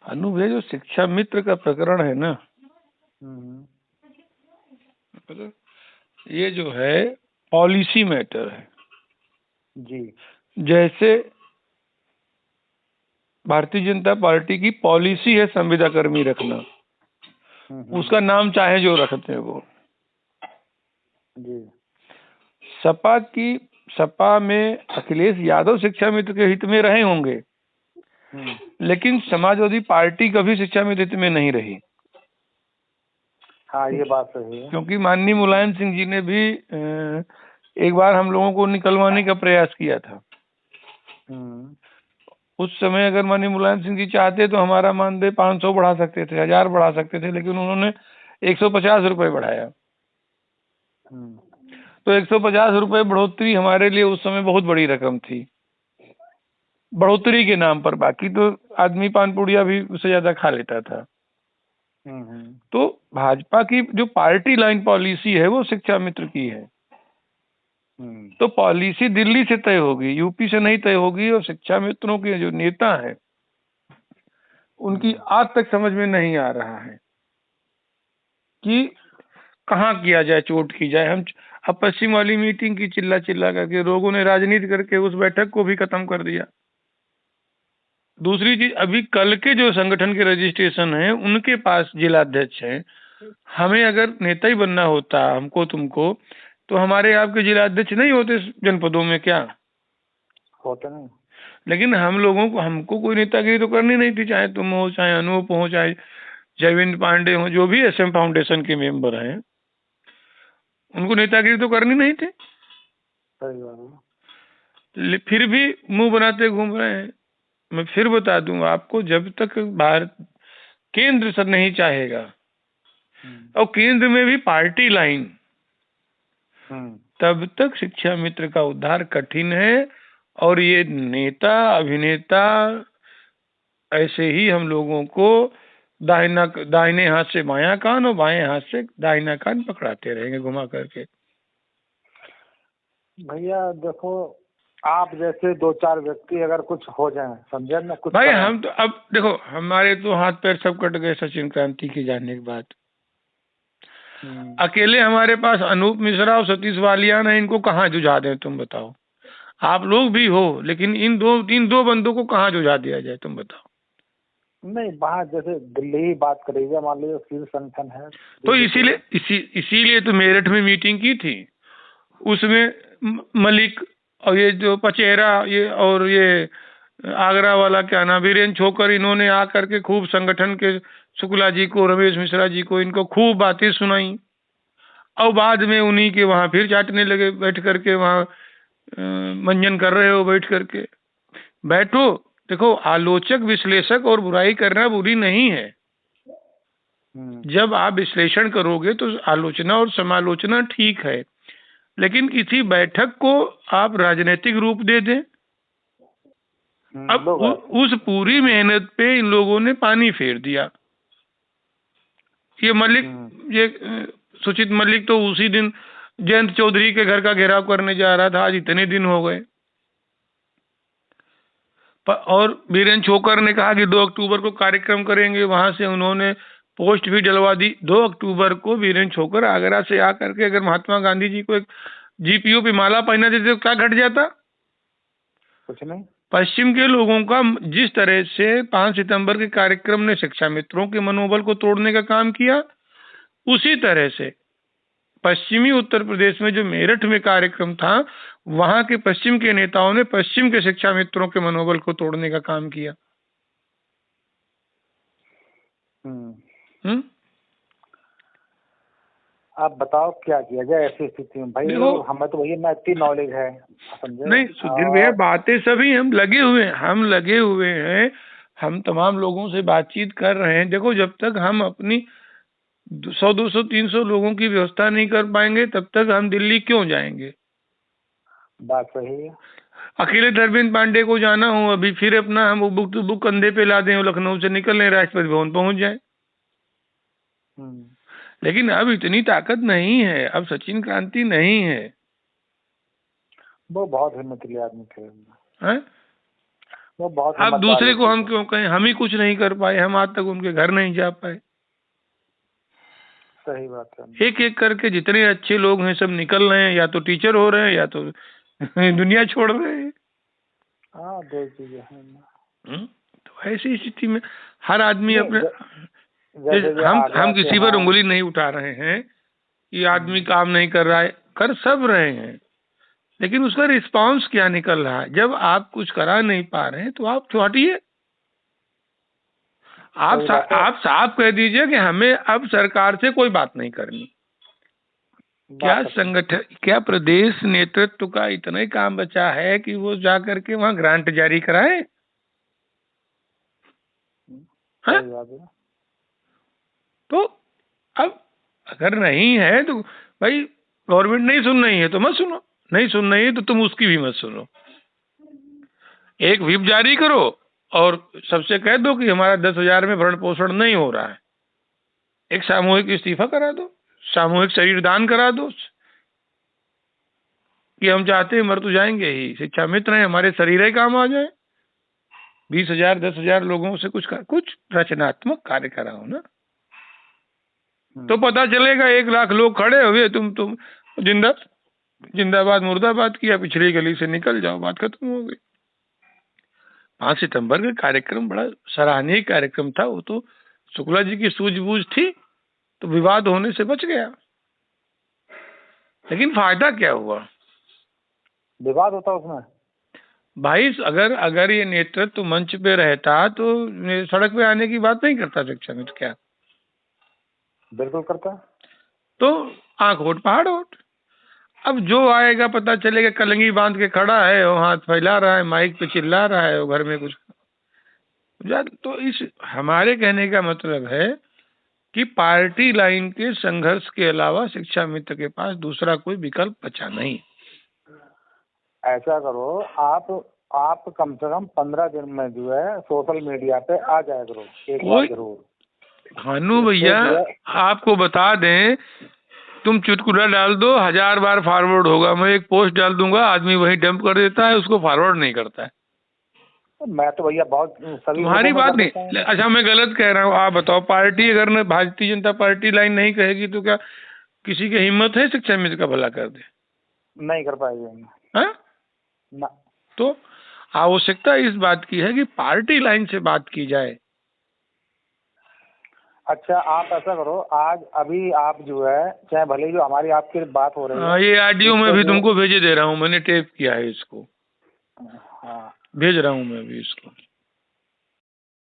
अनुभव जो शिक्षा मित्र का प्रकरण है ना, मतलब ये जो है पॉलिसी मैटर है जी। जैसे भारतीय जनता पार्टी की पॉलिसी है संविदा कर्मी रखना, उसका नाम चाहे जो रखते हैं वो जी। सपा में अखिलेश यादव शिक्षा मित्र के हित में रहे होंगे, लेकिन समाजवादी पार्टी कभी शिक्षा मित्र हित में नहीं रही। हाँ, ये बात सही है। क्योंकि माननीय मुलायम सिंह जी ने भी एक बार हम लोगों को निकलवाने का प्रयास किया था। उस समय अगर माननीय मुलायम सिंह जी चाहते तो हमारा मानदेय 500 बढ़ा सकते थे, 1000 बढ़ा सकते थे, लेकिन उन्होंने 150 रुपए बढ़ाया। तो 150 रुपए बढ़ोतरी हमारे लिए उस समय बहुत बड़ी रकम थी, बढ़ोतरी के नाम पर। बाकी तो आदमी पान पुड़िया भी उससे ज्यादा खा लेता था। तो भाजपा की जो पार्टी लाइन पॉलिसी है वो शिक्षा मित्र की है। तो पॉलिसी दिल्ली से तय होगी, यूपी से नहीं तय होगी। और शिक्षा मित्रों के जो नेता हैं उनकी आज तक समझ में नहीं आ रहा है कि कहाँ किया जाए, चोट की जाए। हम अब पश्चिम वाली मीटिंग की चिल्ला चिल्ला करके लोगों ने राजनीति करके उस बैठक को भी खत्म कर दिया। दूसरी चीज, अभी कल के जो संगठन के रजिस्ट्रेशन है उनके पास जिला अध्यक्ष है। हमें अगर नेता ही बनना होता हमको तुमको, तो हमारे आपके जिला अध्यक्ष नहीं होते जनपदों में, क्या होता नहीं। लेकिन हम लोगों को, हमको कोई नेतागिरी तो करनी नहीं थी, चाहे तुम हो, चाहे अनूप हो, चाहे जयविंद पांडे हो, जो भी एसएम फाउंडेशन के मेंबर हैं, उनको नेतागिरी तो करनी नहीं थी। फिर भी मुंह बनाते घूम रहे हैं। मैं फिर बता दूं आपको, जब तक भारत केंद्र सर नहीं चाहेगा और केंद्र में भी पार्टी लाइन, तब तक शिक्षा मित्र का उद्धार कठिन है। और ये नेता अभिनेता ऐसे ही हम लोगों को दाहिने हाथ से बायां कान और बाएं हाथ से दाहिना कान पकड़ाते रहेंगे घुमा करके। भैया देखो, आप जैसे 2-4 व्यक्ति अगर कुछ हो जाए, समझे ना, कुछ भाई हम तो अब देखो, हमारे तो हाथ पैर सब कट गए सचिन क्रांति के जाने के बाद। अकेले हमारे पास अनूप मिश्रा और सतीश वालियान है, इनको कहाँ जुझा दें तुम बताओ। आप लोग भी हो, लेकिन इन दो बंदों को कहाँ जुझा दिया जाए तुम बताओ। नहीं, बाहर जैसे दिल्ली ही बात करेगा, मान लीजिए शीर्ष संगठन है तो इसीलिए तो मेरठ में मीटिंग की थी। उसमें मलिक और ये जो पचेरा, ये और ये आगरा वाला क्या नाम, वीरेंद्र छोकर, इन्होंने आकर के खूब संगठन के शुक्ला जी को, रमेश मिश्रा जी को, इनको खूब बातें सुनाई। और बाद में उन्हीं के वहां फिर चाटने लगे, बैठ करके वहां मंजन कर रहे हो बैठ करके। बैठो, देखो आलोचक विश्लेषक और बुराई करना बुरी नहीं है। जब आप विश्लेषण करोगे तो आलोचना और समालोचना ठीक है, लेकिन किसी बैठक को आप राजनीतिक रूप दे दें। अब उस पूरी मेहनत पे इन लोगों ने पानी फेर दिया। ये मलिक, ये सुचित मलिक तो उसी दिन जयंत चौधरी के घर का घेराव करने जा रहा था, आज इतने दिन हो गए। और वीरेंद्र छोकर ने कहा कि 2 अक्टूबर को कार्यक्रम करेंगे, वहां से उन्होंने पोस्ट भी डलवा दी। 2 अक्टूबर को वीरेंद्र छोकर आगरा से आकर के अगर महात्मा गांधी जी को एक जीपीओ पे माला पहना देते तो क्या घट जाता? कुछ नहीं। पश्चिम के लोगों का जिस तरह से 5 सितंबर के कार्यक्रम ने शिक्षा मित्रों के मनोबल को तोड़ने का काम किया, उसी तरह से पश्चिमी उत्तर प्रदेश में जो मेरठ में कार्यक्रम था, वहां के पश्चिम के नेताओं ने पश्चिम के शिक्षा मित्रों के मनोबल को तोड़ने का काम किया। आप बताओ क्या किया जाए ऐसी स्थिति में? भाई हमें तो भैया ना इतनी नॉलेज है, समझे? नहीं सुधीर भैया, बातें सभी हम लगे हुए हैं, हम तमाम लोगों से बातचीत कर रहे हैं। देखो, जब तक हम अपनी 100, 200, 300 लोगों की व्यवस्था नहीं कर पाएंगे, तब तक हम दिल्ली क्यों जाएंगे? बात सही है। अखिलेश अरविंद पांडे को जाना हो अभी, फिर अपना हम बुक कंधे पे ला दें, लखनऊ से निकलने राष्ट्रपति भवन पहुंच जाए। लेकिन अब इतनी ताकत नहीं है, अब सचिन क्रांति नहीं है। वो बहुत हिम्मतीले आदमी थे। वो बहुत अब हिम्मत दूसरे वाले को हम थे। क्यों कहें, हम ही कुछ नहीं कर पाए, हम आज तक उनके घर नहीं जा पाए। सही बात है। एक एक करके जितने अच्छे लोग हैं सब निकल रहे हैं, या तो टीचर हो रहे हैं या तो दुनिया छोड़ रहे हैं। हाँ, दो चीजें हैं। तो ऐसी स्थिति में हर आदमी नहीं, अपने, जैसे जो हम आगरा के किसी पर हैं। उंगली नहीं उठा रहे हैं कि आदमी काम नहीं कर रहा है, कर सब रहे हैं, लेकिन उसका रिस्पांस क्या निकल रहा है। जब आप कुछ करा नहीं पा रहे हैं तो आप तो हटिए, सही बात है। आप साफ कह दीजिए कि हमें अब सरकार से कोई बात नहीं करनी। क्या बात संगठन, क्या प्रदेश नेतृत्व का इतना ही काम बचा है कि वो जा करके वहां ग्रांट जारी कराए? हाँ? सही बात है। तो अब अगर नहीं है तो भाई, गवर्नमेंट नहीं सुन रही है तो मत सुनो, नहीं सुन रही है तो तुम उसकी भी मत सुनो। एक व्हिप जारी करो और सबसे कह दो कि हमारा 10,000 में भरण पोषण नहीं हो रहा है। एक सामूहिक इस्तीफा करा दो, सामूहिक शरीर दान करा दो कि हम चाहते हैं मर तो जाएंगे ही, शिक्षा मित्र हैं, हमारे शरीर ही काम आ जाए। 20,000 10,000 लोगों से कुछ रचनात्मक कार्य कराओ ना, तो पता चलेगा 1 लाख लोग खड़े हुए, तुम जिंदाबाद मुर्दाबाद किया, पिछड़ी गली से निकल जाओ, बात खत्म हो गई। 5 सितंबर का कार्यक्रम बड़ा सराहनीय कार्यक्रम था, वो तो शुक्ला जी की सूझबूझ थी तो विवाद होने से बच गया, लेकिन फायदा क्या हुआ? विवाद होता उसमें। भाई अगर ये नेतृत्व मंच पे रहता तो सड़क पे आने की बात नहीं करता शिक्षा में, तो क्या? बिल्कुल करता। तो आंख होट पहाड़ होट। अब जो आएगा पता चलेगा कलंगी बांध के खड़ा है, वो हाथ फैला रहा है, माइक पे चिल्ला रहा है, वो घर में कुछ तो इस हमारे कहने का मतलब है कि पार्टी लाइन के संघर्ष के अलावा शिक्षा मित्र के पास दूसरा कोई विकल्प बचा नहीं। ऐसा करो, आप कम से कम 15 दिन में जो है सोशल मीडिया पे आ जाया करो एक बार जरूर। भानु भैया आपको बता दें, तुम चुटकुला डाल दो, 1000 बार फॉरवर्ड होगा। मैं एक पोस्ट डाल दूंगा, आदमी वही डंप कर देता है, उसको फॉरवर्ड नहीं करता है। मैं तो भैया बहुत सभी तुम्हारी लोगों में बात कर देता हूँ। नहीं, अच्छा मैं गलत कह रहा हूँ, आप बताओ, पार्टी अगर न भारतीय जनता पार्टी लाइन नहीं कहेगी तो क्या किसी की हिम्मत है शिक्षा मित्र का भला कर दे? नहीं कर पाएंगे। हाँ? ना। तो आवश्यकता इस बात की है कि पार्टी लाइन से बात की जाए। अच्छा, आप ऐसा करो, आज अभी आप जो है चाहे भले जो हमारी आपकी बात हो रही है, ये ऑडियो में भी तुमको भेजे दे रहा हूँ, मैंने टेप किया है इसको, हाँ भेज रहा हूँ मैं भी इसको।